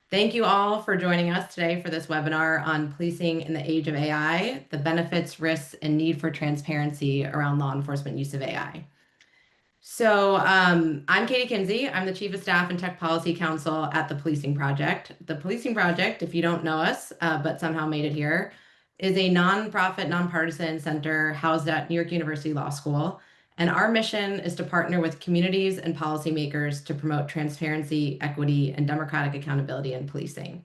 Thank you all for joining us today for this webinar on policing in the age of AI, the benefits, risks, and need for transparency around law enforcement use of AI. I'm Katie Kinsey. I'm the Chief of Staff and Tech Policy Counsel at the Policing Project. The Policing Project, if you don't know us, but somehow made it here, is a nonprofit, nonpartisan center housed at New York University Law School. And our mission is to partner with communities and policymakers to promote transparency, equity, and democratic accountability in policing.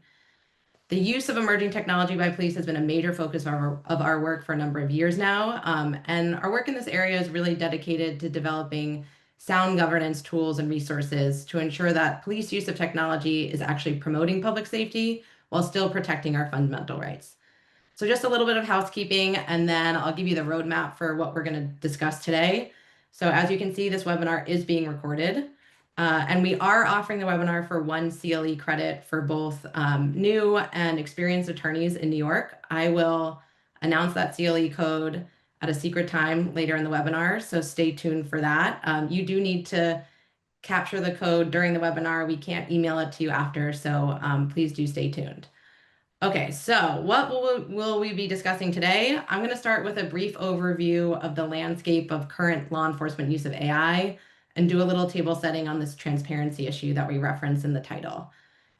The use of emerging technology by police has been a major focus of our work for a number of years now. And our work in this area is really dedicated to developing sound governance tools and resources to ensure that police use of technology is actually promoting public safety while still protecting our fundamental rights. So just a little bit of housekeeping, and then I'll give you the roadmap for what we're going to discuss today. So as you can see, this webinar is being recorded. And we are offering the webinar for 1 CLE credit for both new and experienced attorneys in New York. I will announce that CLE code at a secret time later in the webinar, so stay tuned for that. You do need to capture the code during the webinar. We can't email it to you after, so please do stay tuned. Okay, so what will we be discussing today? I'm going to start with a brief overview of the landscape of current law enforcement use of AI and do a little table setting on this transparency issue that we reference in the title.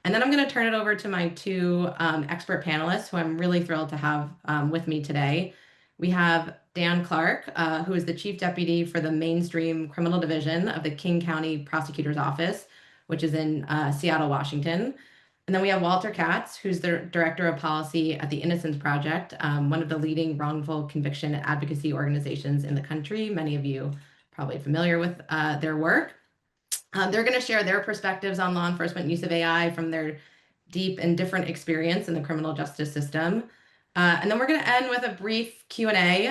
And then I'm going to turn it over to my two expert panelists who I'm really thrilled to have with me today. We have Dan Clark, who is the Chief Deputy for the Mainstream Criminal Division of the King County Prosecutor's Office, which is in Seattle, Washington. And then we have Walter Katz, who's the Director of Policy at the Innocence Project, one of the leading wrongful conviction advocacy organizations in the country. Many of you probably familiar with their work. They're going to share their perspectives on law enforcement use of AI from their deep and different experience in the criminal justice system. And then we're going to end with a brief Q&A,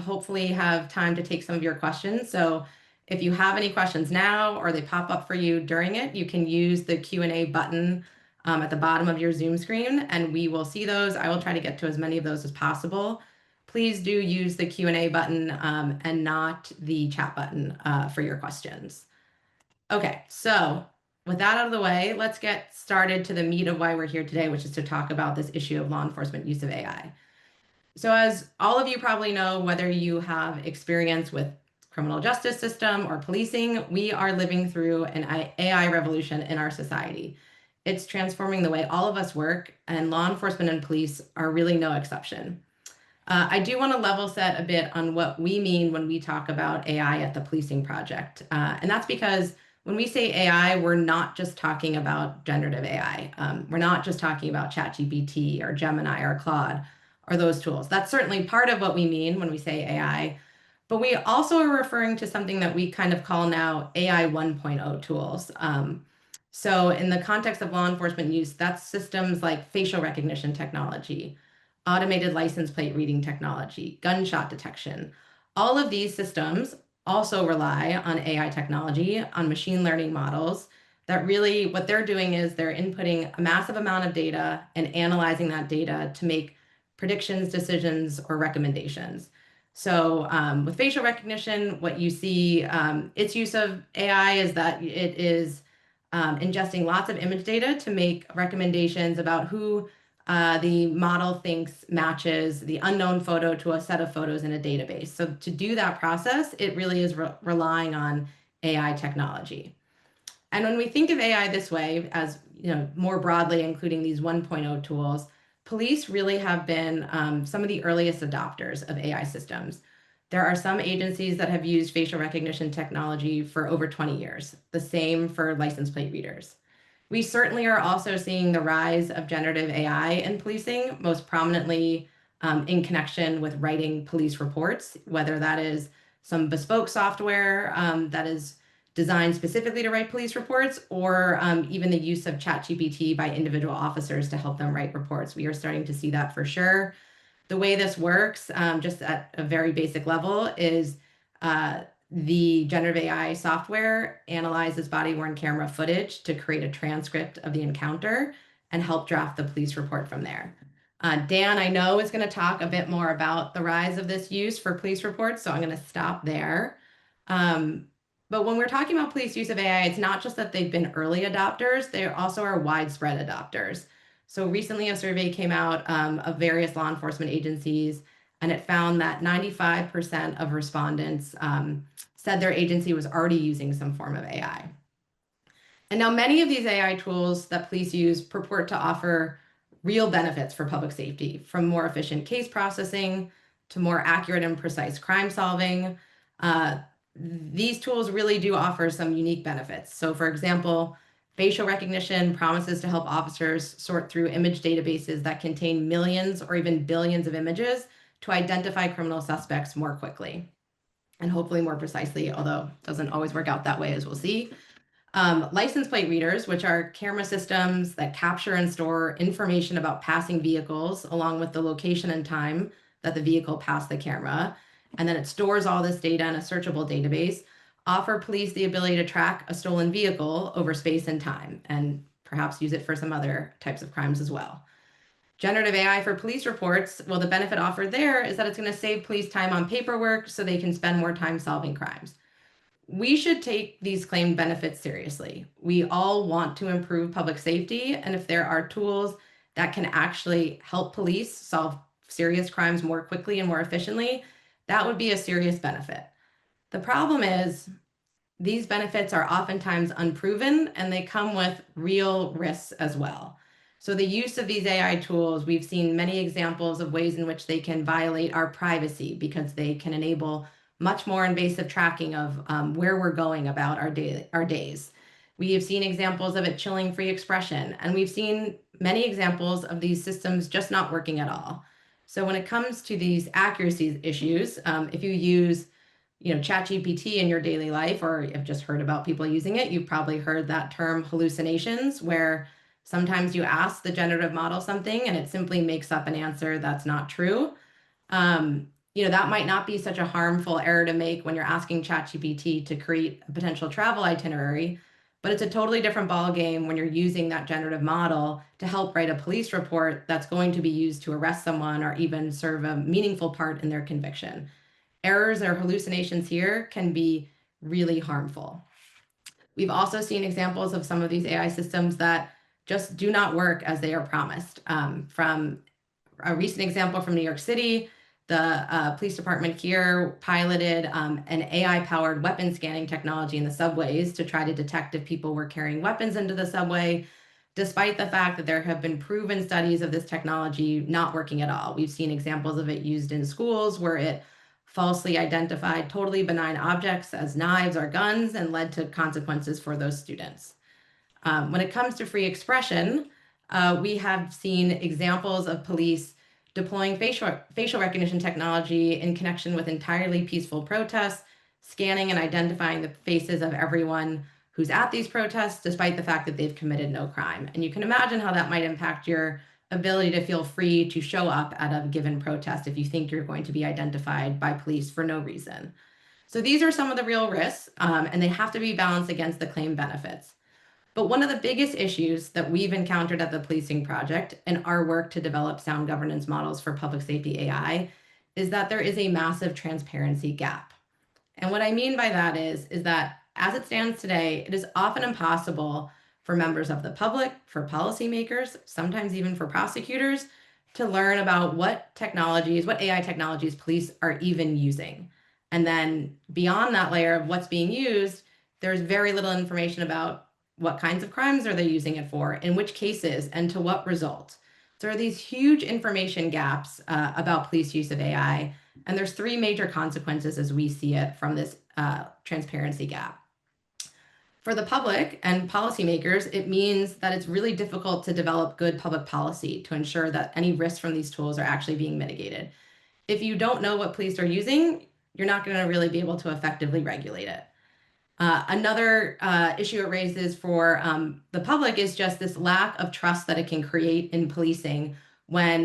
hopefully have time to take some of your questions. So if you have any questions now or they pop up for you during it, you can use the Q&A button at the bottom of your Zoom screen, and we will see those. I will try to get to as many of those as possible. Please do use the Q&A button and not the chat button for your questions. Okay, so with that out of the way, let's get started to the meat of why we're here today, which is to talk about this issue of law enforcement use of AI. So as all of you probably know, whether you have experience with criminal justice system or policing, we are living through an AI revolution in our society. It's transforming the way all of us work, and law enforcement and police are really no exception. I do want to level set a bit on what we mean when we talk about AI at the Policing Project. And that's because when we say AI, we're not just talking about generative AI. We're not just talking about ChatGPT or Gemini or Claude or those tools. That's certainly part of what we mean when we say AI. But we also are referring to something that we kind of call now AI 1.0 tools. So in the context of law enforcement use, that's systems like facial recognition technology, automated license plate reading technology, gunshot detection. All of these systems also rely on AI technology, on machine learning models that really what they're doing is they're inputting a massive amount of data and analyzing that data to make predictions, decisions, or recommendations. So with facial recognition, what you see, its use of AI is that it is ingesting lots of image data to make recommendations about who the model thinks matches the unknown photo to a set of photos in a database. So to do that process, it really is relying on AI technology. And when we think of AI this way, as more broadly, including these 1.0 tools, police really have been some of the earliest adopters of AI systems. There are some agencies that have used facial recognition technology for over 20 years, the same for license plate readers. We certainly are also seeing the rise of generative AI in policing, most prominently in connection with writing police reports, whether that is some bespoke software that is designed specifically to write police reports, or even the use of ChatGPT by individual officers to help them write reports. We are starting to see that for sure. The way this works, just at a very basic level, is the generative AI software analyzes body-worn camera footage to create a transcript of the encounter and help draft the police report from there. Dan, I know, is going to talk a bit more about the rise of this use for police reports, so I'm going to stop there. But when we're talking about police use of AI, it's not just that they've been early adopters, they also are widespread adopters. So recently a survey came out of various law enforcement agencies, and it found that 95% of respondents said their agency was already using some form of AI. And now many of these AI tools that police use purport to offer real benefits for public safety, from more efficient case processing to more accurate and precise crime solving. These tools really do offer some unique benefits. So for example, facial recognition promises to help officers sort through image databases that contain millions or even billions of images to identify criminal suspects more quickly and hopefully more precisely, although it doesn't always work out that way, as we'll see. License plate readers, which are camera systems that capture and store information about passing vehicles, along with the location and time that the vehicle passed the camera, and then it stores all this data in a searchable database, offer police the ability to track a stolen vehicle over space and time, and perhaps use it for some other types of crimes as well. Generative AI for police reports, well, the benefit offered there is that it's going to save police time on paperwork so they can spend more time solving crimes. We should take these claimed benefits seriously. We all want to improve public safety, and if there are tools that can actually help police solve serious crimes more quickly and more efficiently, that would be a serious benefit. The problem is these benefits are oftentimes unproven, and they come with real risks as well. So the use of these AI tools, we've seen many examples of ways in which they can violate our privacy because they can enable much more invasive tracking of where we're going about our days. We have seen examples of it chilling free expression, and we've seen many examples of these systems just not working at all. So when it comes to these accuracy issues, if you use ChatGPT in your daily life, or have just heard about people using it, you've probably heard that term hallucinations, where sometimes you ask the generative model something and it simply makes up an answer that's not true. That might not be such a harmful error to make when you're asking ChatGPT to create a potential travel itinerary, but it's a totally different ballgame when you're using that generative model to help write a police report that's going to be used to arrest someone or even serve a meaningful part in their conviction. Errors or hallucinations here can be really harmful. We've also seen examples of some of these AI systems that just do not work as they are promised. From a recent example from New York City, the police department here piloted an AI-powered weapon scanning technology in the subways to try to detect if people were carrying weapons into the subway, despite the fact that there have been proven studies of this technology not working at all. We've seen examples of it used in schools where it falsely identified totally benign objects as knives or guns and led to consequences for those students. When it comes to free expression, we have seen examples of police deploying facial recognition technology in connection with entirely peaceful protests, scanning and identifying the faces of everyone who's at these protests, despite the fact that they've committed no crime. And you can imagine how that might impact your ability to feel free to show up at a given protest if you think you're going to be identified by police for no reason. So these are some of the real risks, and they have to be balanced against the claimed benefits. But one of the biggest issues that we've encountered at the Policing Project in our work to develop sound governance models for public safety AI is that there is a massive transparency gap. And what I mean by that is that as it stands today, it is often impossible for members of the public, for policymakers, sometimes even for prosecutors, to learn about what AI technologies police are even using. And then beyond that layer of what's being used, there's very little information about what kinds of crimes are they using it for, in which cases, and to what result. So there are these huge information gaps about police use of AI, and there's three major consequences as we see it from this transparency gap. For the public and policymakers, it means that it's really difficult to develop good public policy to ensure that any risks from these tools are actually being mitigated. If you don't know what police are using, you're not going to really be able to effectively regulate it. Another issue it raises for the public is just this lack of trust that it can create in policing when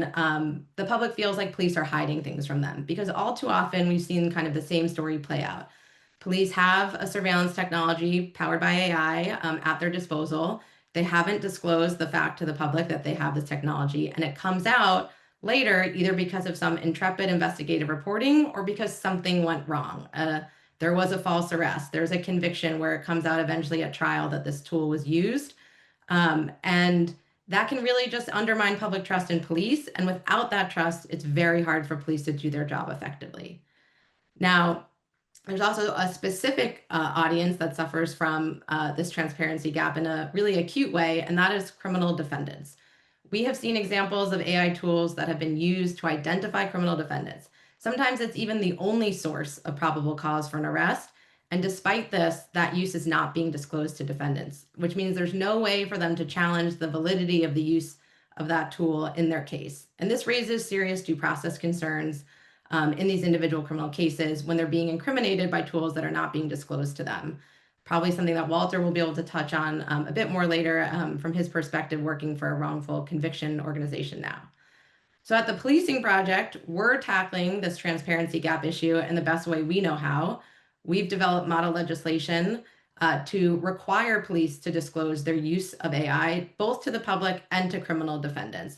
the public feels like police are hiding things from them. Because all too often we've seen kind of the same story play out. Police have a surveillance technology powered by AI at their disposal. They haven't disclosed the fact to the public that they have this technology, and it comes out later either because of some intrepid investigative reporting or because something went wrong. there was a false arrest, there's a conviction where it comes out eventually at trial that this tool was used. And that can really just undermine public trust in police. And without that trust, it's very hard for police to do their job effectively. Now, there's also a specific audience that suffers from this transparency gap in a really acute way, and that is criminal defendants. We have seen examples of AI tools that have been used to identify criminal defendants. Sometimes it's even the only source of probable cause for an arrest. And despite this, that use is not being disclosed to defendants, which means there's no way for them to challenge the validity of the use of that tool in their case. And this raises serious due process concerns in these individual criminal cases when they're being incriminated by tools that are not being disclosed to them. Probably something that Walter will be able to touch on a bit more later from his perspective, working for a wrongful conviction organization now. So at the Policing Project, we're tackling this transparency gap issue in the best way we know how. We've developed model legislation to require police to disclose their use of AI, both to the public and to criminal defendants,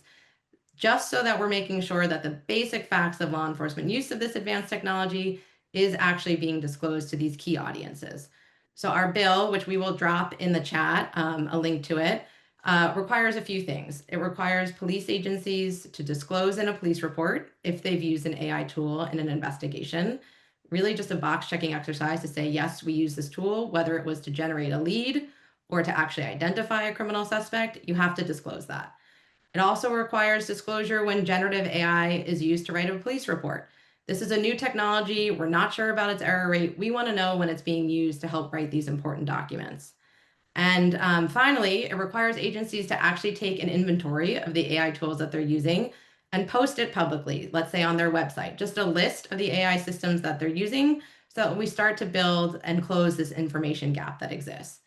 just so that we're making sure that the basic facts of law enforcement use of this advanced technology is actually being disclosed to these key audiences. So our bill, which we will drop in the chat, a link to it, requires a few things. It requires police agencies to disclose in a police report if they've used an AI tool in an investigation. Really just a box checking exercise to say, yes, we use this tool, whether it was to generate a lead or to actually identify a criminal suspect, you have to disclose that. It also requires disclosure when generative AI is used to write a police report. This is a new technology. We're not sure about its error rate. We want to know when it's being used to help write these important documents. And finally, it requires agencies to actually take an inventory of the AI tools that they're using and post it publicly, let's say on their website, just a list of the AI systems that they're using so that we start to build and close this information gap that exists.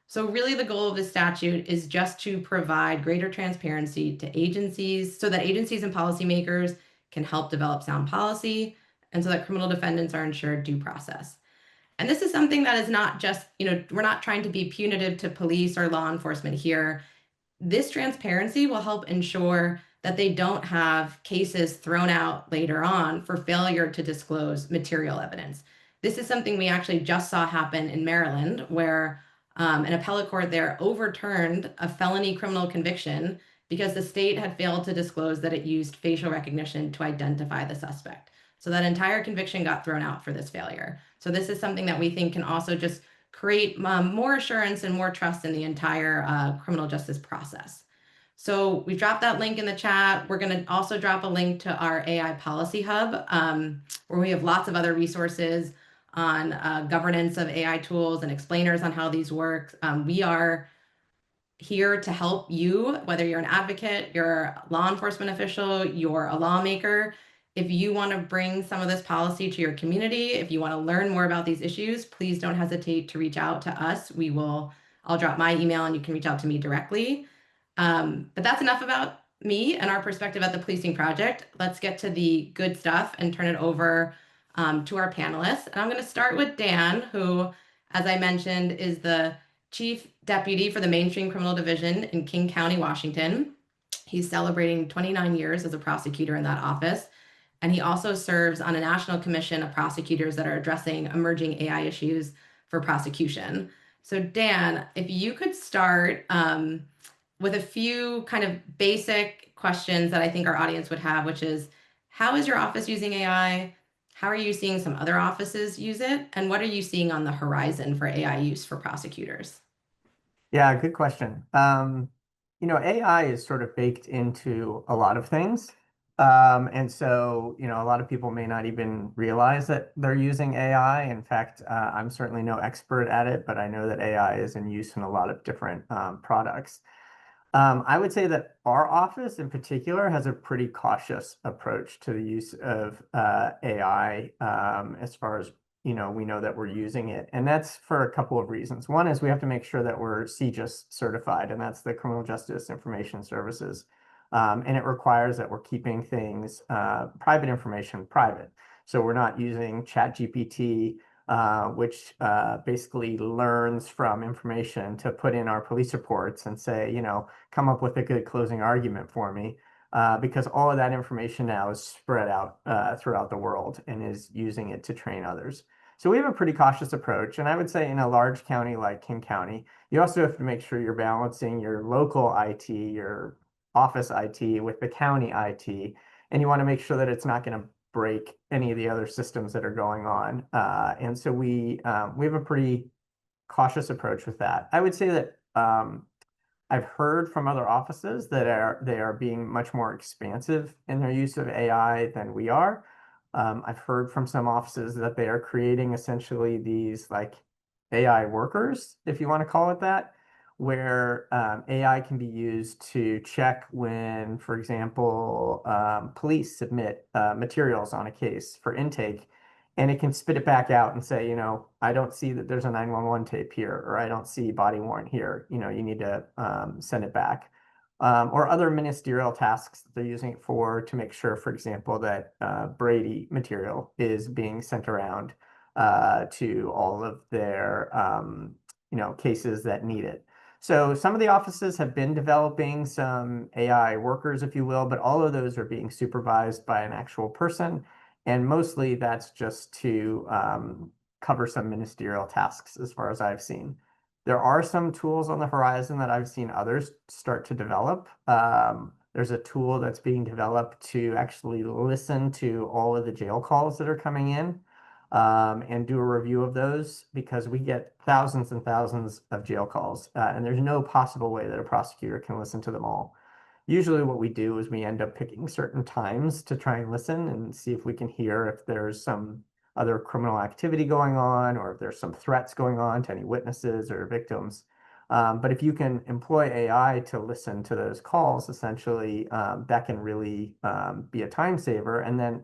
So really the goal of this statute is just to provide greater transparency to agencies so that agencies and policymakers can help develop sound policy and so that criminal defendants are ensured due process. And this is something that is not just, we're not trying to be punitive to police or law enforcement here. This transparency will help ensure that they don't have cases thrown out later on for failure to disclose material evidence. This is something we actually just saw happen in Maryland, where an appellate court there overturned a felony criminal conviction because the state had failed to disclose that it used facial recognition to identify the suspect. So that entire conviction got thrown out for this failure. So this is something that we think can also just create more assurance and more trust in the entire criminal justice process. So we've dropped that link in the chat. We're going to also drop a link to our AI policy hub, where we have lots of other resources on governance of AI tools and explainers on how these work. We are here to help you, whether you're an advocate, you're a law enforcement official, you're a lawmaker. If you want to bring some of this policy to your community, if you want to learn more about these issues, please don't hesitate to reach out to us. I'll drop my email and you can reach out to me directly. But that's enough about me and our perspective at the Policing Project. Let's get to the good stuff and turn it over to our panelists. And I'm going to start with Dan, who, as I mentioned, is the Chief Deputy for the Mainstream Criminal Division in King County, Washington. He's celebrating 29 years as a prosecutor in that office. And he also serves on a national commission of prosecutors that are addressing emerging AI issues for prosecution. So Dan, if you could start with a few kind of basic questions that I think our audience would have, which is, how is your office using AI? How are you seeing some other offices use it? And what are you seeing on the horizon for AI use for prosecutors? Yeah, good question. AI is sort of baked into a lot of things. And so, a lot of people may not even realize that they're using AI. In fact, I'm certainly no expert at it, but I know that AI is in use in a lot of different products. I would say that our office in particular has a pretty cautious approach to the use of AI as far as we know that we're using it. And that's for a couple of reasons. One is we have to make sure that we're CJIS certified, and that's the Criminal Justice Information Services. And it requires that we're keeping things, private information, private. So we're not using ChatGPT, which basically learns from information to put in our police reports and say, come up with a good closing argument for me. Because all of that information now is spread out throughout the world and is using it to train others. So we have a pretty cautious approach. And I would say in a large county like King County, you also have to make sure you're balancing your local IT, your office IT with the county IT. And you want to make sure that it's not going to break any of the other systems that are going on. And so we have a pretty cautious approach with that. I would say that I've heard from other offices that they are being much more expansive in their use of AI than we are. I've heard from some offices that they are creating essentially these like AI workers, if you want to call it that, where AI can be used to check when, for example, police submit materials on a case for intake, and it can spit it back out and say, I don't see that there's a 911 tape here, or I don't see body worn here. You need to send it back. Or other ministerial tasks that they're using it for to make sure, for example, that Brady material is being sent around to all of their cases that need it. So some of the offices have been developing some AI workers, if you will, but all of those are being supervised by an actual person. And mostly that's just to cover some ministerial tasks as far as I've seen. There are some tools on the horizon that I've seen others start to develop. There's a tool that's being developed to actually listen to all of the jail calls that are coming in and do a review of those because we get thousands and thousands of jail calls, and there's no possible way that a prosecutor can listen to them all. Usually what we do is we end up picking certain times to try and listen and see if we can hear if there's some other criminal activity going on or if there's some threats going on to any witnesses or victims. But if you can employ AI to listen to those calls, essentially, that can really be a time saver. And then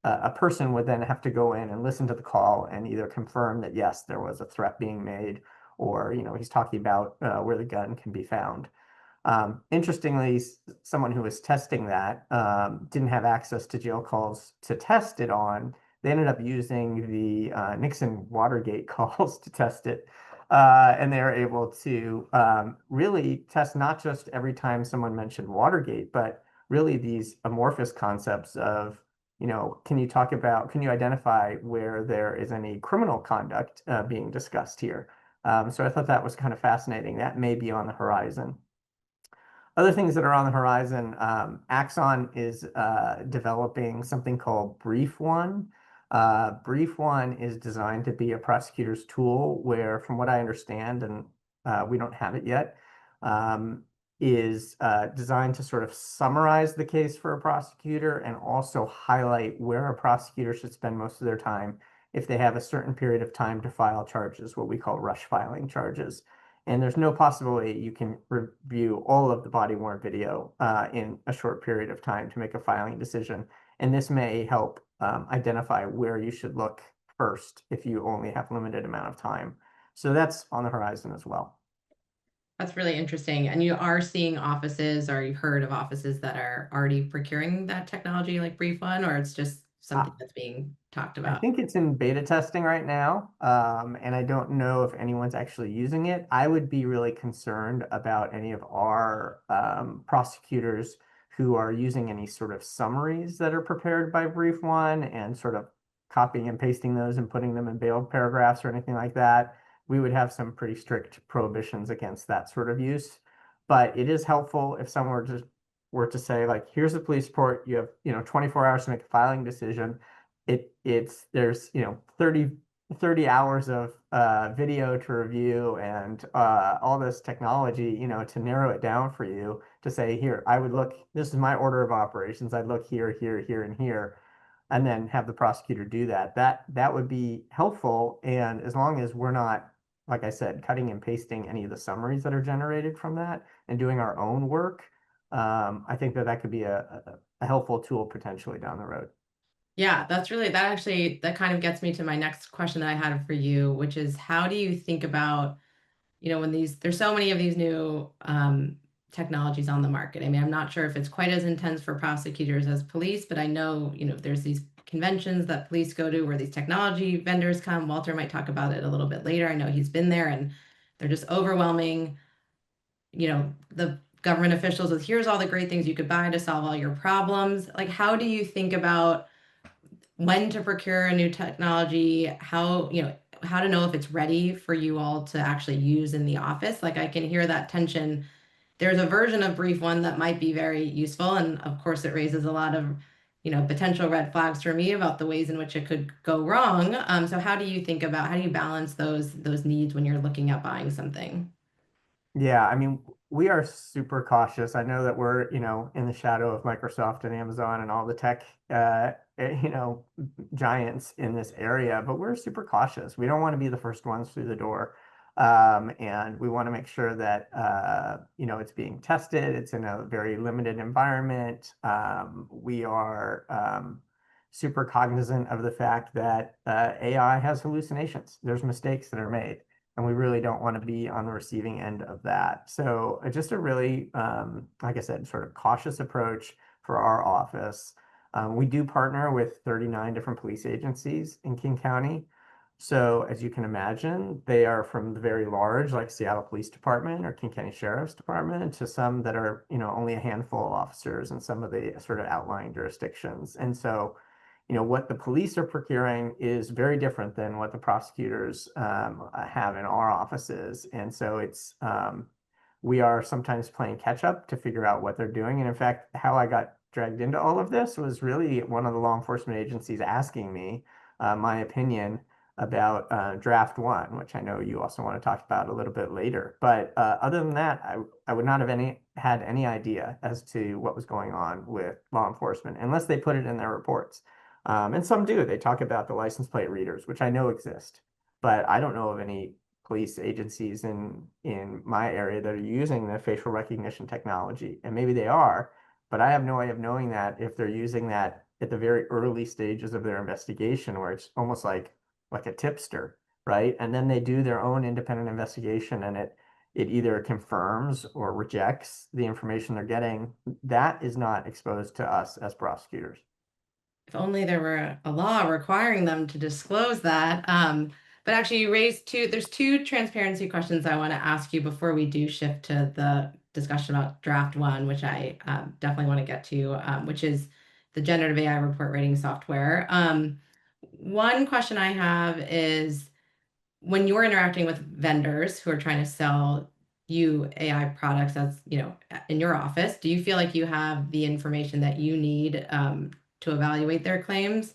a person would then have to go in and listen to the call and either confirm that, yes, there was a threat being made, or, he's talking about where the gun can be found. Interestingly, someone who was testing that didn't have access to jail calls to test it on. They ended up using the Nixon Watergate calls to test it. And they were able to really test not just every time someone mentioned Watergate, but really these amorphous concepts of, can you identify where there is any criminal conduct being discussed here? So I thought that was kind of fascinating. That may be on the horizon. Other things that are on the horizon, Axon is developing something called Brief One. Brief One is designed to be a prosecutor's tool where, from what I understand, and we don't have it yet, is designed to sort of summarize the case for a prosecutor and also highlight where a prosecutor should spend most of their time if they have a certain period of time to file charges, what we call rush filing charges. And there's no possible way you can review all of the body worn video in a short period of time to make a filing decision. And this may help identify where you should look first if you only have limited amount of time. So that's on the horizon as well. That's really interesting. And you are seeing offices, or you've heard of offices that are already procuring that technology like Brief One, or it's just something that's being talked I about? think it's in beta testing right now, and I don't know if anyone's actually using it. I would be really concerned about any of our prosecutors who are using any sort of summaries that are prepared by Brief One and sort of copying and pasting those and putting them in bail paragraphs or anything like that. We would have some pretty strict prohibitions against that sort of use. But it is helpful if someone were to say, like, here's the police report, you have, 24 hours to make a filing decision. There's 30 hours of video to review and all this technology, to narrow it down for you to say, here, this is my order of operations. I'd look here, here, here, and here, and then have the prosecutor do that. That would be helpful. And as long as we're not, like I said, cutting and pasting any of the summaries that are generated from that and doing our own work, I think that could be a helpful tool potentially down the road. Yeah, that kind of gets me to my next question that I had for you, which is how do you think about, when there's so many of these new technologies on the market. I mean, I'm not sure if it's quite as intense for prosecutors as police, but I know, there's these conventions that police go to where these technology vendors come. Walter might talk about it a little bit later. I know he's been there, and they're just overwhelming, the government officials with here's all the great things you could buy to solve all your problems. Like, how do you think about when to procure a new technology, how, how to know if it's ready for you all to actually use in the office. Like I can hear that tension. There's a version of brief one that might be very useful, and of course it raises a lot of, potential red flags for me about the ways in which it could go wrong. So how do you balance those needs when you're looking at buying something? Yeah, I mean, we are super cautious. I know that we're, in the shadow of Microsoft and Amazon and all the tech, giants in this area, but we're super cautious. We don't want to be the first ones through the door. And we want to make sure that, it's being tested. It's in a very limited environment. We are, super cognizant of the fact that, AI has hallucinations. There's mistakes that are made and we really don't want to be on the receiving end of that. So just a really, like I said, sort of cautious approach for our office. We do partner with 39 different police agencies in King County. So as you can imagine, they are from the very large, like Seattle Police Department or King County Sheriff's Department, to some that are, only a handful of officers in some of the sort of outlying jurisdictions. And so what the police are procuring is very different than what the prosecutors have in our offices. And so we are sometimes playing catch up to figure out what they're doing. And in fact, how I got dragged into all of this was really one of the law enforcement agencies asking me my opinion about draft one, which I know you also want to talk about a little bit later. But other than that, I would not have had any idea as to what was going on with law enforcement unless they put it in their reports. And some do. They talk about the license plate readers, which I know exist, but I don't know of any police agencies in my area that are using the facial recognition technology. And maybe they are, but I have no way of knowing that if they're using that at the very early stages of their investigation, where it's almost like a tipster, right? And then they do their own independent investigation and it either confirms or rejects the information they're getting. That is not exposed to us as prosecutors. If only there were a law requiring them to disclose that. But actually, you raised there's two transparency questions I want to ask you before we do shift to the discussion about draft one, which I definitely want to get to, which is the generative AI report writing software. One question I have is when you're interacting with vendors who are trying to sell you AI products as, in your office, do you feel like you have the information that you need to evaluate their claims?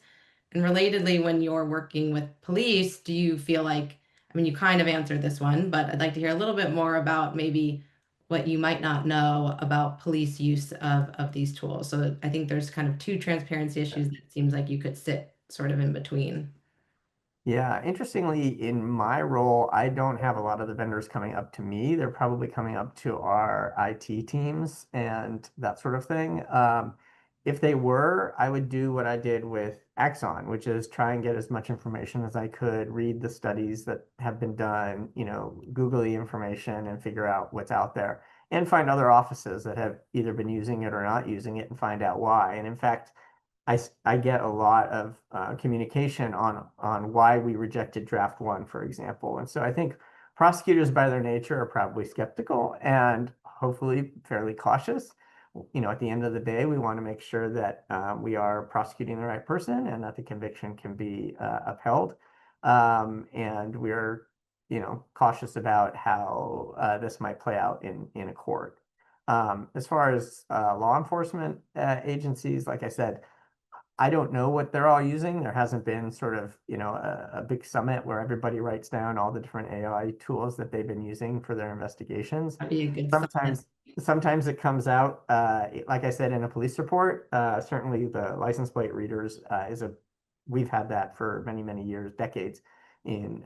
And relatedly, when you're working with police, do you feel like, I mean, you kind of answered this one, but I'd like to hear a little bit more about maybe what you might not know about police use of these tools. So I think there's kind of two transparency issues that it seems like you could sit sort of in between. Yeah, interestingly, in my role, I don't have a lot of the vendors coming up to me. They're probably coming up to our IT teams and that sort of thing. If they were, I would do what I did with Axon, which is try and get as much information as I could, read the studies that have been done, Google the information and figure out what's out there, and find other offices that have either been using it or not using it and find out why. And in fact, I get a lot of communication on why we rejected draft one, for example. And so I think prosecutors by their nature are probably skeptical and hopefully fairly cautious. At the end of the day, we want to make sure that we are prosecuting the right person and that the conviction can be upheld. And we're, cautious about how this might play out in a court. As far as law enforcement agencies, like I said, I don't know what they're all using. There hasn't been sort of, a big summit where everybody writes down all the different AI tools that they've been using for their investigations. That'd be a good summit. Sometimes it comes out, like I said, in a police report. Certainly the license plate readers we've had that for many, many years, decades in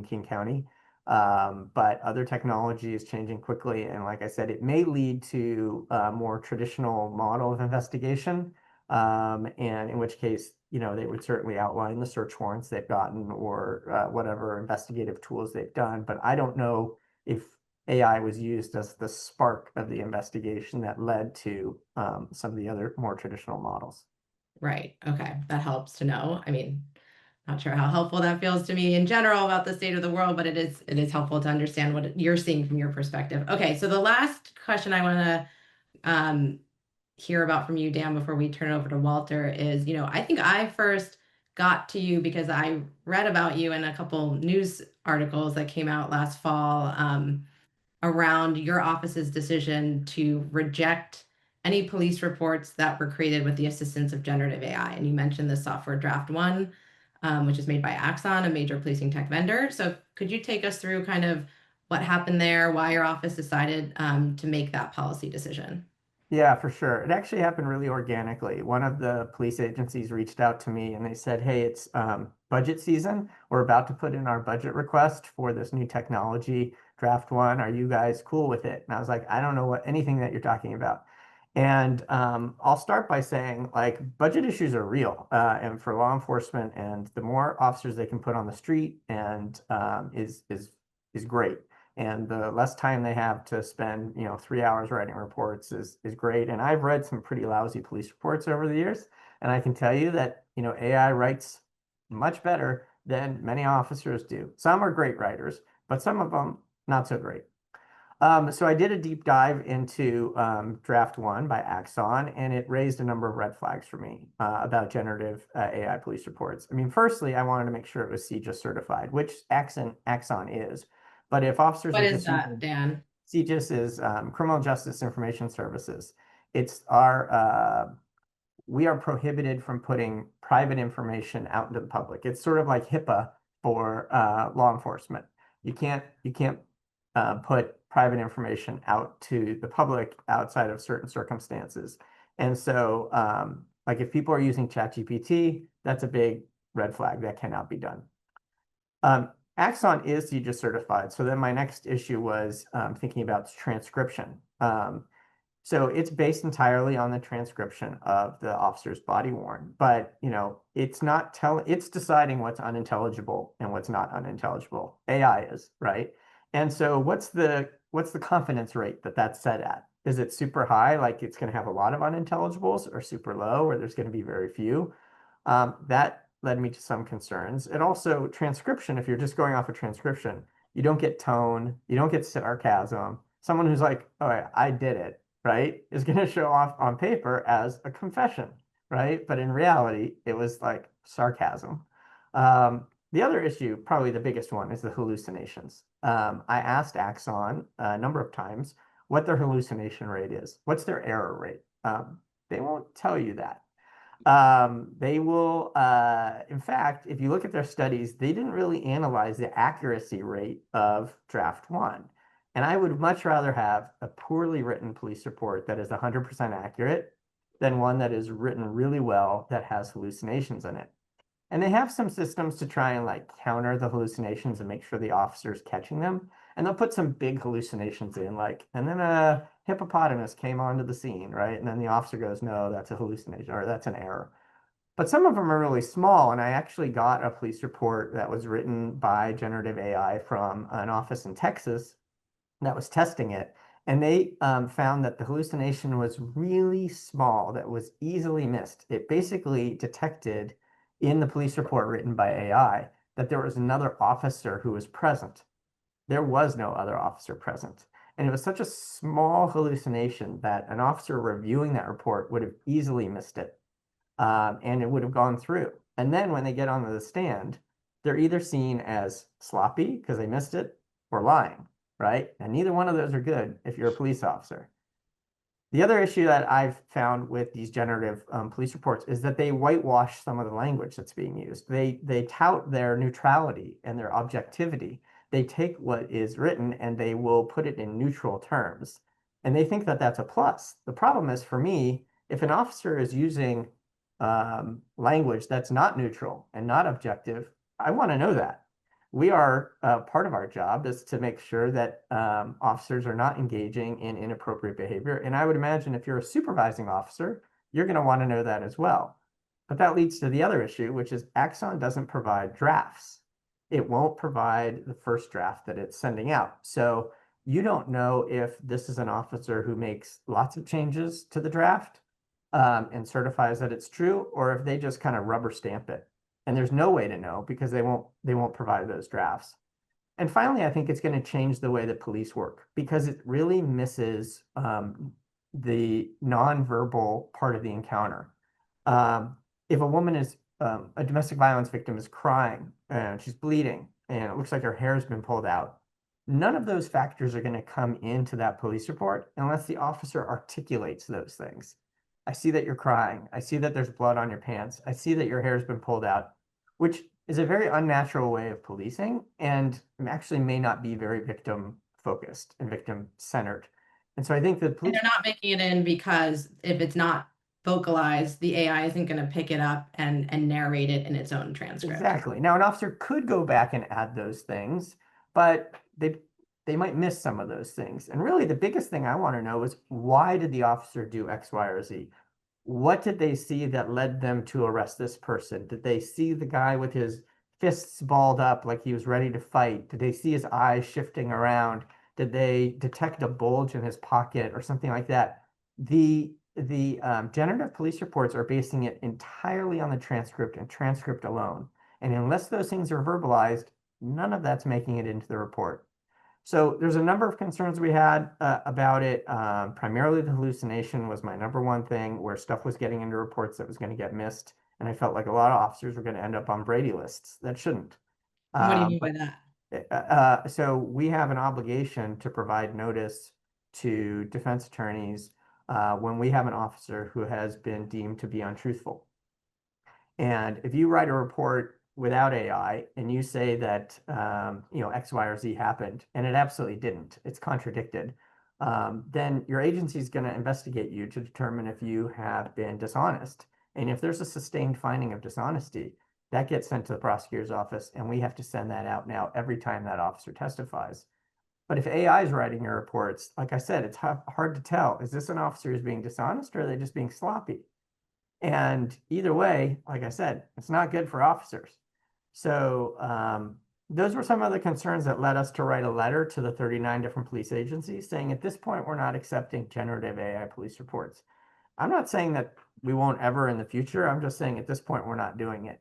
King County. But other technology is changing quickly. And like I said, it may lead to a more traditional model of investigation, and in which case, they would certainly outline the search warrants they've gotten or whatever investigative tools they've done. But I don't know if AI was used as the spark of the investigation that led to some of the other more traditional models. Right. Okay. That helps to know. I mean, not sure how helpful that feels to me in general about the state of the world, but it is helpful to understand what you're seeing from your perspective. Okay, so the last question I want to hear about from you, Dan, before we turn it over to Walter is, I think I first got to you because I read about you in a couple news articles that came out last fall, around your office's decision to reject any police reports that were created with the assistance of generative AI. And you mentioned the software Draft One, which is made by Axon, a major policing tech vendor. So could you take us through kind of what happened there, why your office decided to make that policy decision? Yeah, for sure. It actually happened really organically. One of the police agencies reached out to me and they said, "Hey, it's budget season. We're about to put in our budget request for this new technology, Draft One. Are you guys cool with it?" And I was like, "I don't know what anything that you're talking about." And I'll start by saying, like, budget issues are real, and for law enforcement, and the more officers they can put on the street, and is great. And the less time they have to spend, 3 hours writing reports is great. And I've read some pretty lousy police reports over the years, and I can tell you that, AI writes much better than many officers do. Some are great writers, but some of them not so great. So I did a deep dive into Draft One by Axon, and it raised a number of red flags for me about generative AI police reports. I mean, firstly, I wanted to make sure it was CJIS certified, which Axon is. But if officers What are is just that, using Dan? CJIS is Criminal Justice Information Services. It's our we are prohibited from putting private information out into the public. It's sort of like HIPAA for law enforcement. You can't put private information out to the public outside of certain circumstances. And so, like if people are using ChatGPT, that's a big red flag that cannot be done. Axon is CJIS certified. So then my next issue was thinking about transcription. So it's based entirely on the transcription of the officer's body worn, but it's deciding what's unintelligible and what's not unintelligible. AI is, right? And so what's the confidence rate that that's set at? Is it super high, like it's going to have a lot of unintelligibles, or super low, where there's going to be very few? That led me to some concerns. And also transcription, if you're just going off of transcription, you don't get tone, you don't get sarcasm. Someone who's like, "Oh, I did it," right, is going to show off on paper as a confession, right? But in reality, it was like sarcasm. The other issue, probably the biggest one, is the hallucinations. I asked Axon a number of times what their hallucination rate is. What's their error rate? They won't tell you that. They will, in fact, if you look at their studies, they didn't really analyze the accuracy rate of Draft One. And I would much rather have a poorly written police report that is 100% accurate than one that is written really well that has hallucinations in it. And they have some systems to try and like counter the hallucinations and make sure the officer's catching them. And they'll put some big hallucinations in, like, and then a hippopotamus came onto the scene, right? And then the officer goes, "No, that's a hallucination," or "That's an error." But some of them are really small. And I actually got a police report that was written by generative AI from an office in Texas that was testing it. And they found that the hallucination was really small, that was easily missed. It basically detected in the police report written by AI that there was another officer who was present. There was no other officer present. And it was such a small hallucination that an officer reviewing that report would have easily missed it, and it would have gone through. And then when they get onto the stand, they're either seen as sloppy because they missed it, or lying, right? And neither one of those are good if you're a police officer. The other issue that I've found with these generative police reports is that they whitewash some of the language that's being used. They tout their neutrality and their objectivity. They take what is written and they will put it in neutral terms. And they think that that's a plus. The problem is, for me, if an officer is using language that's not neutral and not objective, I want to know that. We are part of our job is to make sure that officers are not engaging in inappropriate behavior. And I would imagine if you're a supervising officer, you're going to want to know that as well. But that leads to the other issue, which is Axon doesn't provide drafts. It won't provide the first draft that it's sending out. So you don't know if this is an officer who makes lots of changes to the draft and certifies that it's true, or if they just kind of rubber stamp it. And there's no way to know because they won't provide those drafts. And finally, I think it's going to change the way that police work because it really misses the nonverbal part of the encounter. If a woman is a domestic violence victim is crying and she's bleeding and it looks like her hair's been pulled out. None of those factors are going to come into that police report unless the officer articulates those things. I see that you're crying. I see that there's blood on your pants. I see that your hair's been pulled out, which is a very unnatural way of policing and actually may not be very victim focused and victim centered. And so I think the And police. they're not making it in because if it's not vocalized, the AI isn't going to pick it up and narrate it in its own transcript. Exactly. Now, an officer could go back and add those things, but they might miss some of those things. And really, the biggest thing I want to know is why did the officer do X, Y, or Z? What did they see that led them to arrest this person? Did they see the guy with his fists balled up like he was ready to fight? Did they see his eyes shifting around? Did they detect a bulge in his pocket or something like that? The generative police reports are basing it entirely on the transcript and transcript alone. And unless those things are verbalized, none of that's making it into the report. So there's a number of concerns we had about it. Primarily the hallucination was my number one thing where stuff was getting into reports that was going to get missed. And I felt like a lot of officers were going to end up on Brady lists that shouldn't. What do you mean by But that? so we have an obligation to provide notice to defense attorneys when we have an officer who has been deemed to be untruthful. And if you write a report without AI and you say that X, Y, or Z happened, and it absolutely didn't, it's contradicted, then your agency is going to investigate you to determine if you have been dishonest. And if there's a sustained finding of dishonesty, that gets sent to the prosecutor's office, and we have to send that out now every time that officer testifies. But if AI is writing your reports, like I said, it's hard to tell. Is this an officer who's being dishonest or are they just being sloppy? And either way, like I said, it's not good for officers. So those were some of the concerns that led us to write a letter to the 39 different police agencies saying at this point, we're not accepting generative AI police reports. I'm not saying that we won't ever in the future. I'm just saying at this point, we're not doing it.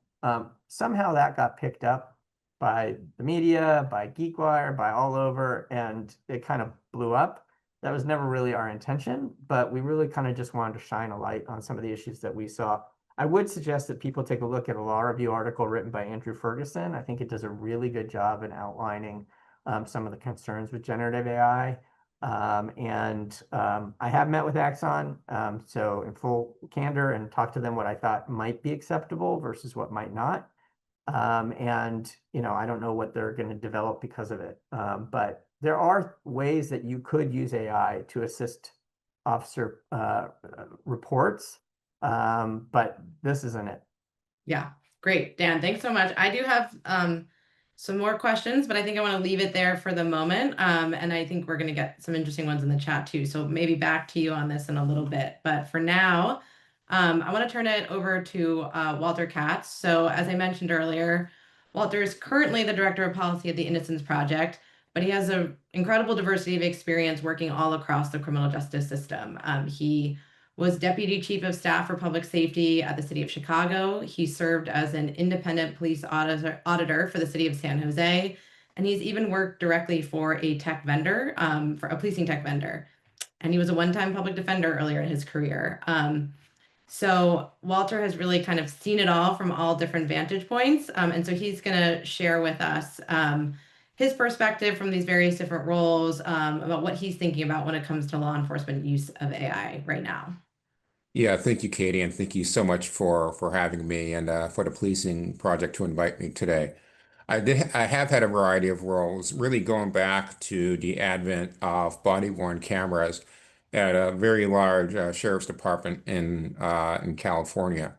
Somehow that got picked up by the media, by GeekWire, by all over, and it kind of blew up. That was never really our intention, but we really kind of just wanted to shine a light on some of the issues that we saw. I would suggest that people take a look at a law review article written by Andrew Ferguson. I think it does a really good job in outlining some of the concerns with generative AI. I have met with Axon, so in full candor, and talked to them what I thought might be acceptable versus what might not. I don't know what they're going to develop because of it. But there are ways that you could use AI to assist officer reports, but this isn't it. Yeah, great, Dan. Thanks so much. I do have some more questions, but I think I want to leave it there for the moment. And I think we're going to get some interesting ones in the chat too. So maybe back to you on this in a little bit. But for now, I want to turn it over to Walter Katz. So as I mentioned earlier, Walter is currently the Director of Policy at the Innocence Project, but he has an incredible diversity of experience working all across the criminal justice system. He was Deputy Chief of Staff for Public Safety at the City of Chicago. He served as an independent police auditor for the City of San Jose, and he's even worked directly for a tech vendor, for a policing tech vendor. And he was a one-time public defender earlier in his career. So Walter has really kind of seen it all from all different vantage points. And so he's going to share with us his perspective from these various different roles about what he's thinking about when it comes to law enforcement use of AI right now. Yeah, thank you, Katie, and thank you so much for having me and for the policing project to invite me today. I have had a variety of roles, really going back to the advent of body-worn cameras at a very large sheriff's department in California,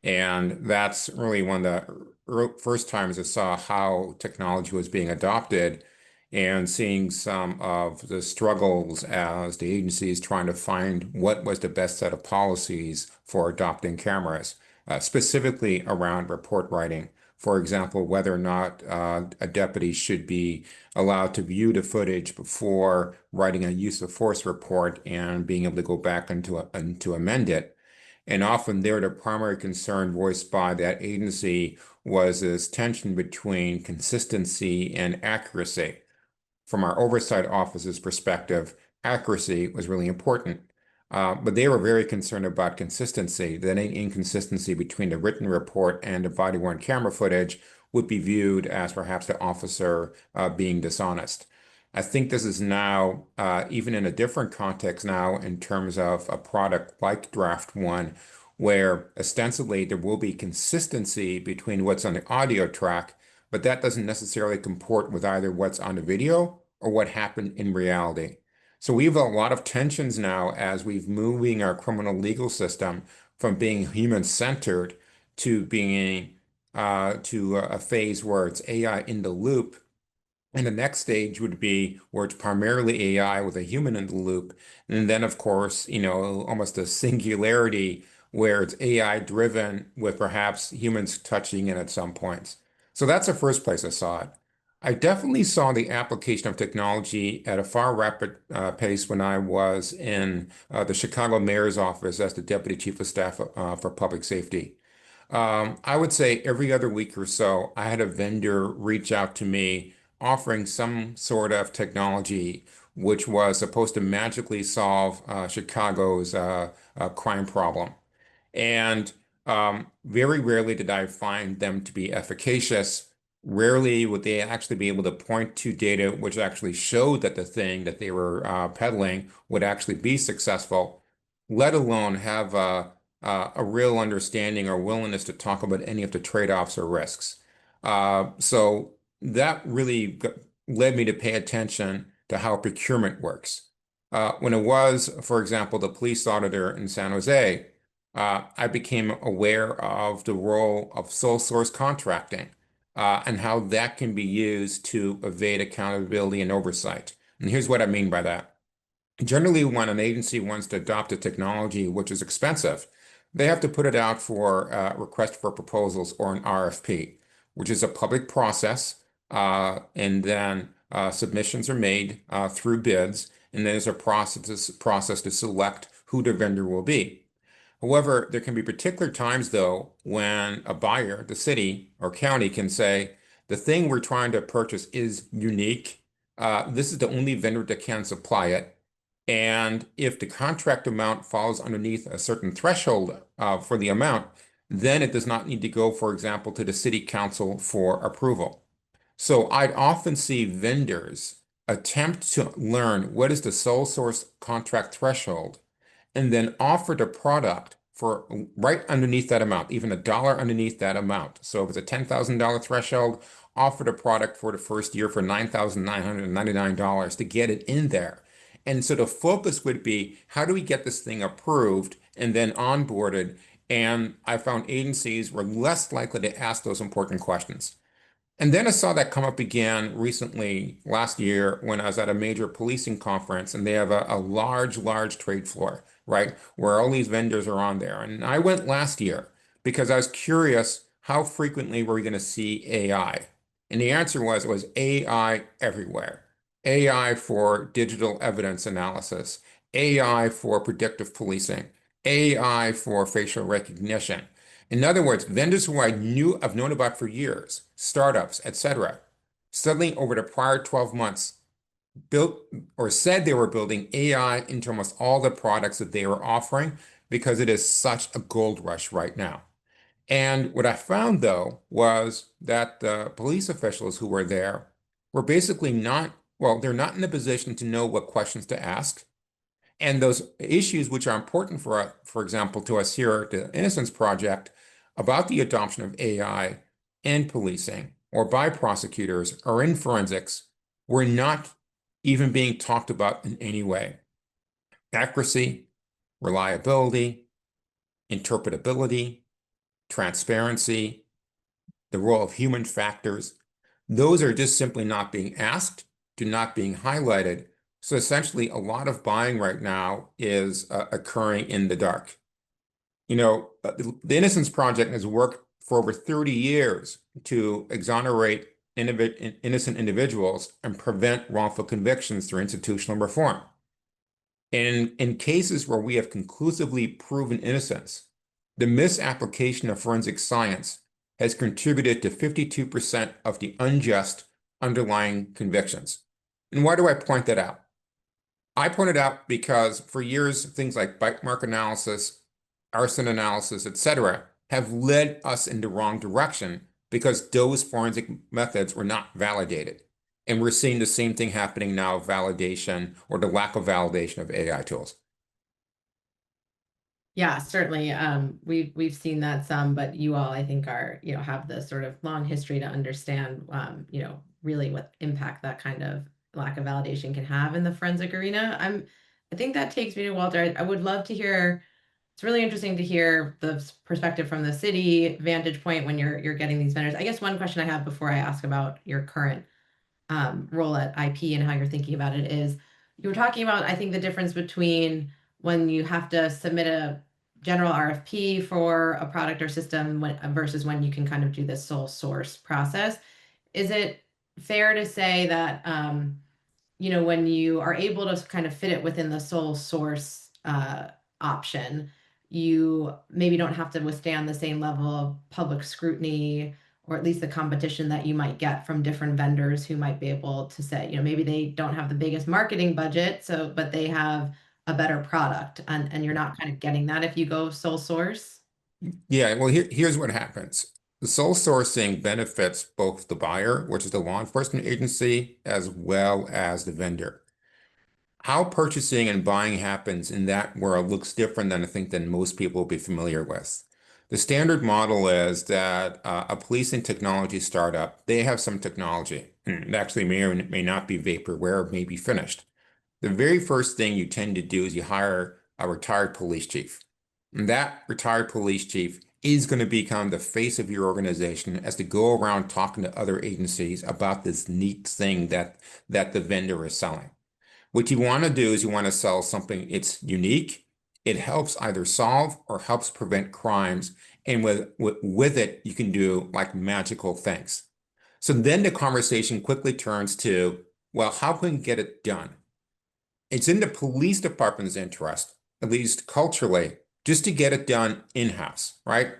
and that's really one of the first times I saw how technology was being adopted and seeing some of the struggles as the agency is trying to find what was the best set of policies for adopting cameras, specifically around report writing. For example, whether or not a deputy should be allowed to view the footage before writing a use of force report and being able to go back and to amend it. And often there, the primary concern voiced by that agency was this tension between consistency and accuracy. From our oversight office's perspective, accuracy was really important. But they were very concerned about consistency, that any inconsistency between the written report and the body-worn camera footage would be viewed as perhaps the officer being dishonest. I think this is now, even in a different context now, in terms of a product like Draft One, where ostensibly there will be consistency between what's on the audio track, but that doesn't necessarily comport with either what's on the video or what happened in reality. So we have a lot of tensions now as we've moving our criminal legal system from being human-centered to being to a phase where it's AI in the loop. And the next stage would be where it's primarily AI with a human in the loop. And then, of course, almost a singularity where it's AI driven with perhaps humans touching in at some points. So that's the first place I saw it. I definitely saw the application of technology at a far rapid pace when I was in the Chicago mayor's office as the deputy chief of staff for public safety. I would say every other week or so, I had a vendor reach out to me offering some sort of technology which was supposed to magically solve Chicago's crime problem. And very rarely did I find them to be efficacious. Rarely would they actually be able to point to data which actually showed that the thing that they were peddling would actually be successful, let alone have a real understanding or willingness to talk about any of the trade-offs or risks. So that really led me to pay attention to how procurement works. When it was, for example, the police auditor in San Jose, I became aware of the role of sole source contracting and how that can be used to evade accountability and oversight. And here's what I mean by that. Generally, when an agency wants to adopt a technology which is expensive, they have to put it out for request for proposals or an RFP, which is a public process. And then submissions are made through bids, and there's a process to select who the vendor will be. However, there can be particular times, though, when a buyer, the city or county, can say, the thing we're trying to purchase is unique. This is the only vendor that can supply it. And if the contract amount falls underneath a certain threshold for the amount, then it does not need to go, for example, to the city council for approval. So I'd often see vendors attempt to learn what is the sole source contract threshold and then offer the product for right underneath that amount, even $1 underneath that amount. So if it's a $10,000 threshold, offer the product for the first year for $9,999 to get it in there. And so the focus would be, how do we get this thing approved and then onboarded? And I found agencies were less likely to ask those important questions. And then I saw that come up again recently last year when I was at a major policing conference, and they have a large trade floor, right, where all these vendors are on there. And I went last year because I was curious, how frequently were we going to see AI? And the answer was, it was AI everywhere. AI for digital evidence analysis, AI for predictive policing, AI for facial recognition. In other words, vendors who I've known about for years, startups, etc., suddenly over the prior 12 months built or said they were building AI into almost all the products that they were offering because it is such a gold rush right now. And what I found, though, was that the police officials who were there were basically not, well, they're not in a position to know what questions to ask. And those issues which are important for example, to us here at the Innocence Project about the adoption of AI in policing or by prosecutors or in forensics were not even being talked about in any way. Accuracy, reliability, interpretability, transparency, the role of human factors, those are just simply not being asked, to not being highlighted. So essentially, a lot of buying right now is occurring in the dark. The Innocence Project has worked for over 30 years to exonerate innocent individuals and prevent wrongful convictions through institutional reform. And in cases where we have conclusively proven innocence, the misapplication of forensic science has contributed to 52% of the unjust underlying convictions. And why do I point that out? I pointed out because for years, things like bite mark analysis, arson analysis, etc., have led us in the wrong direction because those forensic methods were not validated. And we're seeing the same thing happening now, validation or the lack of validation of AI tools. Yeah, certainly. We've seen that some, but you all, I think, are, have the sort of long history to understand, really what impact that kind of lack of validation can have in the forensic arena. I think that takes me to Walter. I would love to hear. It's really interesting to hear the perspective from the city vantage point when you're getting these vendors. I guess one question I have before I ask about your current role at IP and how you're thinking about it is you were talking about, I think, the difference between when you have to submit a general RFP for a product or system versus when you can kind of do this sole source process. Is it fair to say that, when you are able to kind of fit it within the sole source option, you maybe don't have to withstand the same level of public scrutiny or at least the competition that you might get from different vendors who might be able to say, maybe they don't have the biggest marketing budget, but they have a better product and you're not kind of getting that if you go sole source. Yeah, well, here's what happens. The sole sourcing benefits both the buyer, which is the law enforcement agency, as well as the vendor. How purchasing and buying happens in that world looks different than I think than most people will be familiar with. The standard model is that a policing technology startup, they have some technology. It actually may or may not be vaporware, may be finished. The very first thing you tend to do is you hire a retired police chief. And that retired police chief is going to become the face of your organization as to go around talking to other agencies about this neat thing that the vendor is selling. What you want to do is you want to sell something, it's unique, it helps either solve or helps prevent crimes, and with it, you can do like magical things. So then the conversation quickly turns to, well, how can we get it done? It's in the police department's interest, at least culturally, just to get it done in-house, right?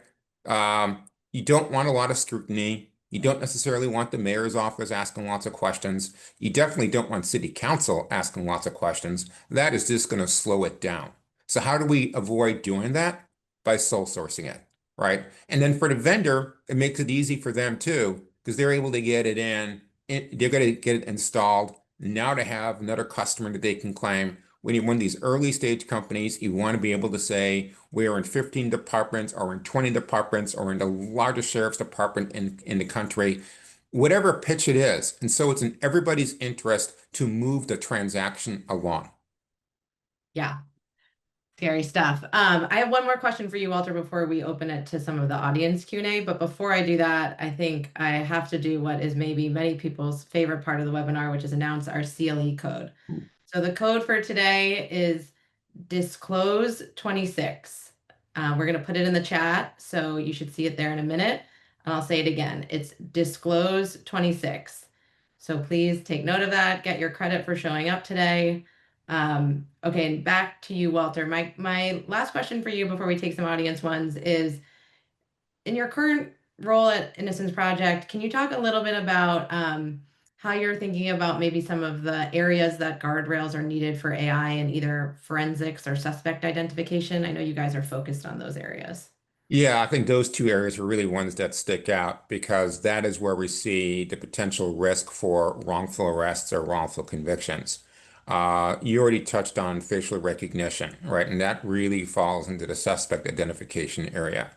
You don't want a lot of scrutiny. You don't necessarily want the mayor's office asking lots of questions. You definitely don't want city council asking lots of questions. That is just going to slow it down. So how do we avoid doing that? By sole sourcing it, right? And then for the vendor, it makes it easy for them too, because they're able to get it they're going to get it installed. Now to have another customer that they can claim. When you're one of these early stage companies, you want to be able to say, we are in 15 departments or in 20 departments or in the largest sheriff's department in the country, whatever pitch it is. And so it's in everybody's interest to move the transaction along. Yeah. Scary stuff. I have one more question for you, Walter, before we open it to some of the audience Q&A. But before I do that, I think I have to do what is maybe many people's favorite part of the webinar, which is announce our CLE code. So the code for today is disclose 26. We're going to put it in the chat, so you should see it there in a minute. And I'll say it again. It's disclose 26. So please take note of that. Get your credit for showing up today. Okay, and back to you, Walter. My last question for you before we take some audience ones is, in your current role at Innocence Project, can you talk a little bit about how you're thinking about maybe some of the areas that guardrails are needed for AI in either forensics or suspect identification? I know you guys are focused on those areas. Yeah, I think those two areas are really ones that stick out because that is where we see the potential risk for wrongful arrests or wrongful convictions. You already touched on facial recognition, right? And that really falls into the suspect identification area.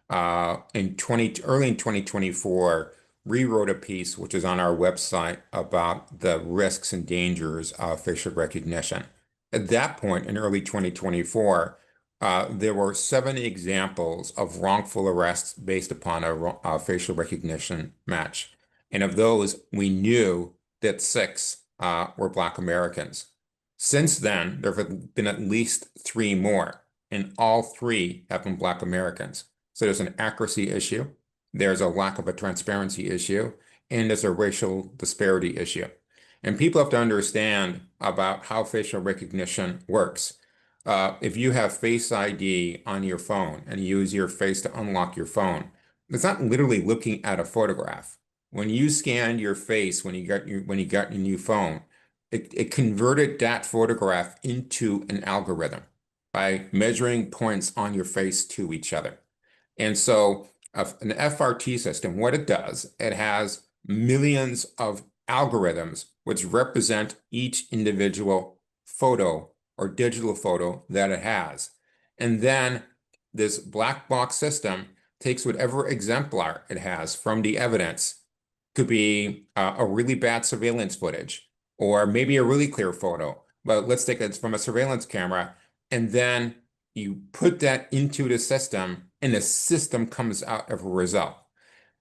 Early in 2024, we wrote a piece which is on our website about the risks and dangers of facial recognition. At that point in early 2024, there were 7 examples of wrongful arrests based upon a facial recognition match. And of those, we knew that 6 were Black Americans. Since then, there have been at least 3 more, and all 3 have been Black Americans. So there's an accuracy issue, there's a lack of a transparency issue, and there's a racial disparity issue. And people have to understand about how facial recognition works. If you have Face ID on your phone and you use your face to unlock your phone, it's not literally looking at a photograph. When you scanned your face when you got your new phone, it converted that photograph into an algorithm by measuring points on your face to each other. And so an FRT system, what it does, it has millions of algorithms which represent each individual photo or digital photo that it has. And then this black box system takes whatever exemplar it has from the evidence. Could be a really bad surveillance footage or maybe a really clear photo. But let's take it from a surveillance camera, and then you put that into the system, and the system comes out of a result.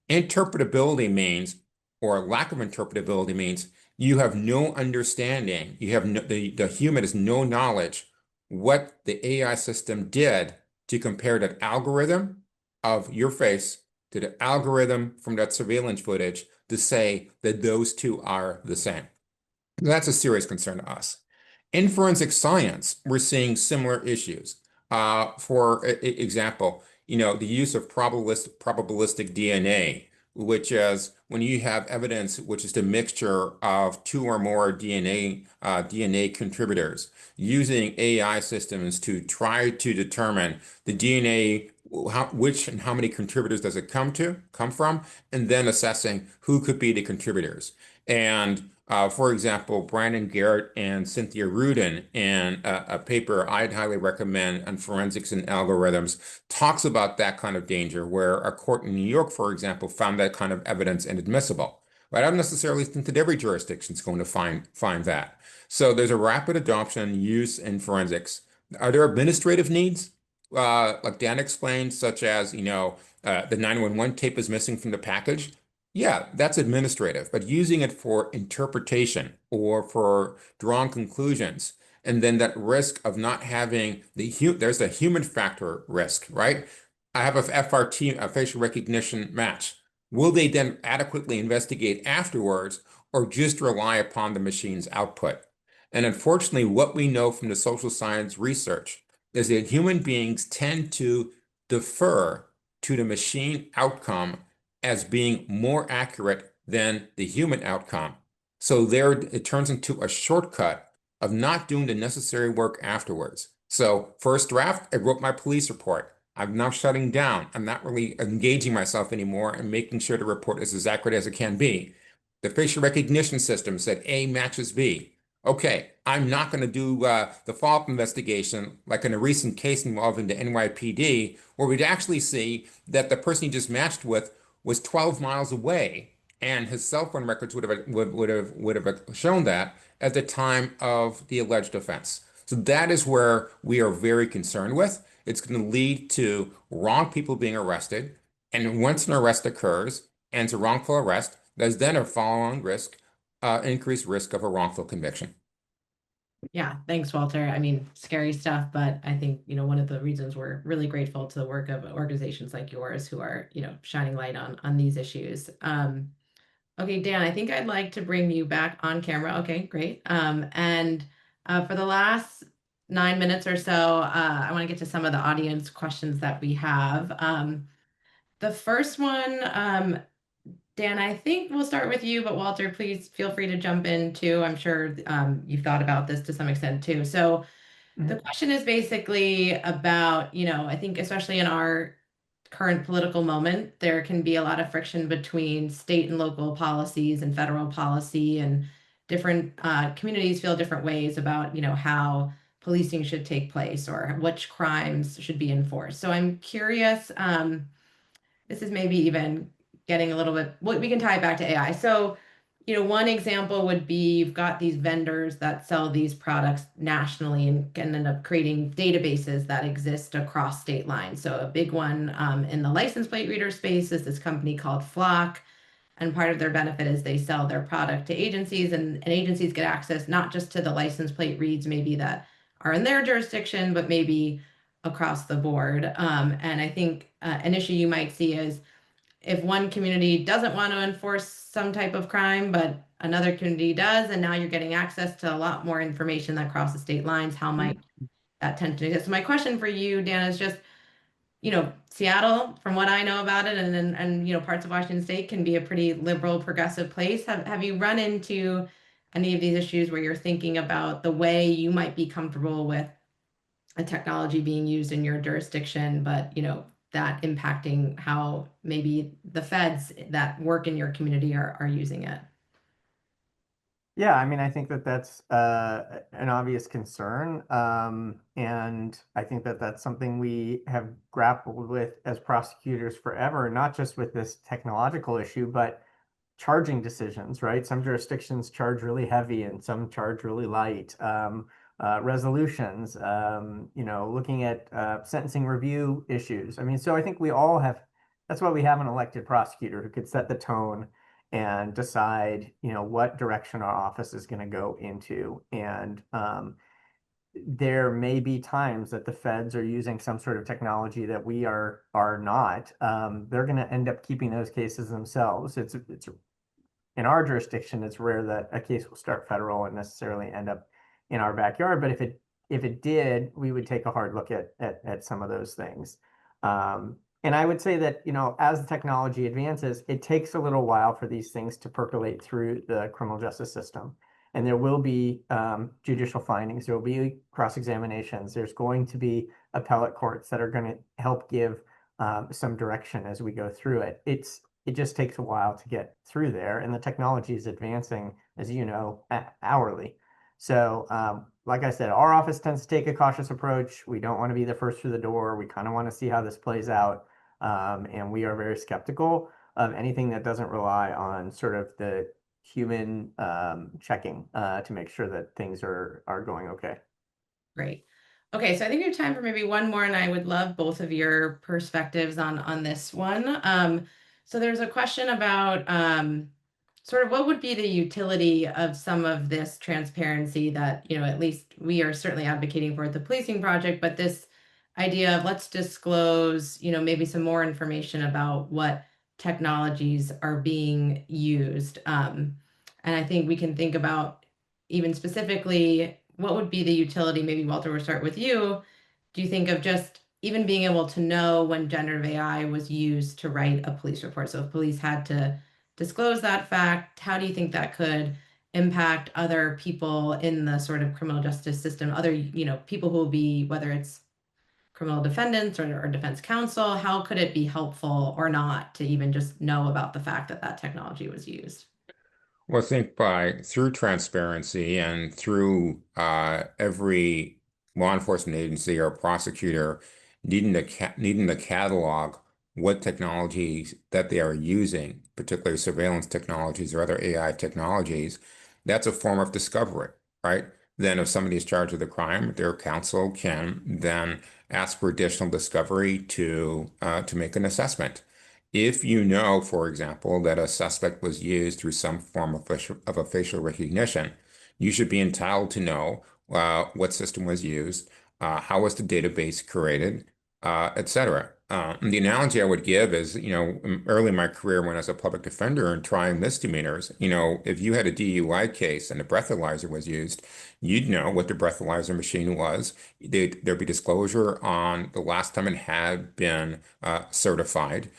Interpretability means, or lack of interpretability means, you have no understanding. You have no, the human has no knowledge what the AI system did to compare that algorithm of your face to the algorithm from that surveillance footage to say that those two are the same. That's a serious concern to us. In forensic science, we're seeing similar issues. For example, the use of probabilistic DNA, which is when you have evidence, which is the mixture of two or more DNA contributors, using AI systems to try to determine the DNA, which and how many contributors does it come from, and then assessing who could be the contributors. And for example, Brandon Garrett and Cynthia Rudin in a paper I'd highly recommend on forensics and algorithms talks about that kind of danger, where a court in New York, for example, found that kind of evidence inadmissible. But I don't necessarily think that every jurisdiction is going to find that. So there's a rapid adoption and use in forensics. Are there administrative needs? Like Dan explained, such as, the 911 tape is missing from the package. Yeah, that's administrative, but using it for interpretation or for drawing conclusions, and then that risk of not having there's a human factor risk, right? I have a FRT, a facial recognition match. Will they then adequately investigate afterwards or just rely upon the machine's output? And unfortunately, what we know from the social science research is that human beings tend to defer to the machine outcome as being more accurate than the human outcome. So there it turns into a shortcut of not doing the necessary work afterwards. So first draft, I wrote my police report. I'm now shutting down. I'm not really engaging myself anymore and making sure the report is as accurate as it can be. The facial recognition system said A matches B. Okay, I'm not going to do the follow-up investigation like in a recent case involving the NYPD, where we'd actually see that the person he just matched with was 12 miles away, and his cell phone records would have shown that at the time of the alleged offense. So that is where we are very concerned with. It's going to lead to wrong people being arrested, and once an arrest occurs and it's a wrongful arrest, there's then a follow-on risk, increased risk of a wrongful conviction. Yeah, thanks, Walter. I mean, scary stuff, but I think, one of the reasons we're really grateful to the work of organizations like yours who are, shining light on these issues. Okay, Dan, I think I'd like to bring you back on camera. Okay, great. And for the last 9 minutes or so, I want to get to some of the audience questions that we have. The first one, Dan, I think we'll start with you, but Walter, please feel free to jump in too. I'm sure you've thought about this to some extent too. So the question is basically about, I think especially in our current political moment, there can be a lot of friction between state and local policies and federal policy, and different communities feel different ways about, how policing should take place or which crimes should be enforced. So I'm curious, this is maybe even getting a little bit, we can tie it back to AI. So, one example would be you've got these vendors that sell these products nationally and can end up creating databases that exist across state lines. So a big one in the license plate reader space is this company called Flock. And part of their benefit is they sell their product to agencies, and agencies get access not just to the license plate reads maybe that are in their jurisdiction, but maybe across the board. And I think an issue you might see is if one community doesn't want to enforce some type of crime, but another community does, and now you're getting access to a lot more information that crosses state lines, how might that tend to exist? So my question for you, Dan, is just, Seattle, from what I know about it, and parts of Washington State can be a pretty liberal, progressive place. Have you run into any of these issues where you're thinking about the way you might be comfortable with a technology being used in your jurisdiction, but that impacting how maybe the feds that work in your community are using it. Yeah, I mean, I think that that's an obvious concern. And I think that that's something we have grappled with as prosecutors forever, not just with this technological issue, but charging decisions, right? Some jurisdictions charge really heavy and some charge really light. Resolutions, looking at sentencing review issues. I mean, so I think we all have, that's why we have an elected prosecutor who could set the tone and decide, what direction our office is going to go into. And there may be times that the feds are using some sort of technology that we are not. They're going to end up keeping those cases themselves. It's in our jurisdiction, it's rare that a case will start federal and necessarily end up in our backyard. But if it did, we would take a hard look at some of those things. And I would say that, as the technology advances, it takes a little while for these things to percolate through the criminal justice system. And there will be judicial findings, there will be cross-examinations, there's going to be appellate courts that are going to help give some direction as we go through it. It just takes a while to get through there, and the technology is advancing, as you know, hourly. So, like I said, our office tends to take a cautious approach. We don't want to be the first through the door. We kind of want to see how this plays out. And we are very skeptical of anything that doesn't rely on sort of the human checking to make sure that things are going okay. Great. Okay, so I think we have time for maybe one more, and I would love both of your perspectives on this one. So there's a question about sort of what would be the utility of some of this transparency that, at least we are certainly advocating for at the policing project, but this idea of let's disclose, maybe some more information about what technologies are being used. And I think we can think about even specifically what would be the utility. Maybe Walter, we'll start with you. Do you think of just even being able to know when generative AI was used to write a police report? So if police had to disclose that fact, how do you think that could impact other people in the sort of criminal justice system, other, people who will be, whether it's criminal defendants or defense counsel, how could it be helpful or not to even just know about the fact that that technology was used? Well, I think through transparency and through every law enforcement agency or prosecutor needing to catalog what technologies that they are using, particularly surveillance technologies or other AI technologies, that's a form of discovery, right? Then if somebody is charged with a crime, their counsel can then ask for additional discovery to make an assessment. If you know, for example, that a suspect was used through some form of a facial recognition, you should be entitled to know what system was used, how was the database created, etc. The analogy I would give is, early in my career when I was a public defender and trying misdemeanors, if you had a DUI case and a breathalyzer was used, you'd know what the breathalyzer machine was. There'd be disclosure on the last time it had been certified.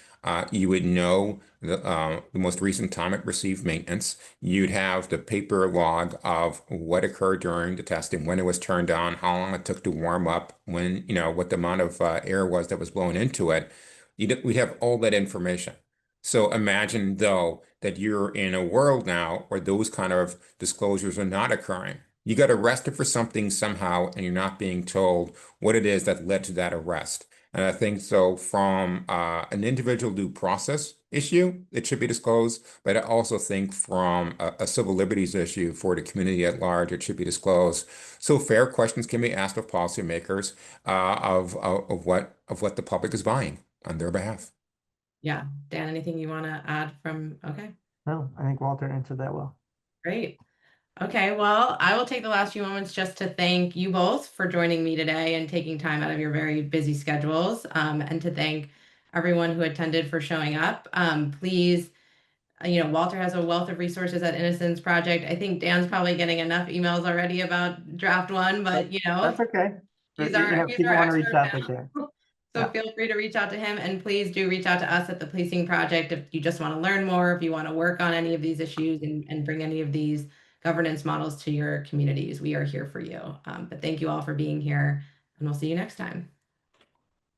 You would know the most recent time it received maintenance. You'd have the paper log of what occurred during the testing, when it was turned on, how long it took to warm up, when, what the amount of air was that was blown into it. We'd have all that information. So imagine, though, that you're in a world now where those kind of disclosures are not occurring. You got arrested for something somehow, and you're not being told what it is that led to that arrest. And I think so from an individual due process issue, it should be disclosed. But I also think from a civil liberties issue for the community at large, it should be disclosed. So fair questions can be asked of policymakers of what the public is buying on their behalf. Yeah. Dan, anything you want to add okay. No, I think Walter answered that well. Great. Okay, well, I will take the last few moments just to thank you both for joining me today and taking time out of your very busy schedules, and to thank everyone who attended for showing up. Please, Walter has a wealth of resources at Innocence Project. I think Dan's probably getting enough emails already about draft one, but That's okay. he's People our want to reach expert out, they now. can. So Yeah. feel free to reach out to him, and please do reach out to us at the Policing Project if you just want to learn more, if you want to work on any of these issues and bring any of these governance models to your communities. We are here for you. But thank you all for being here, and we'll see you next time.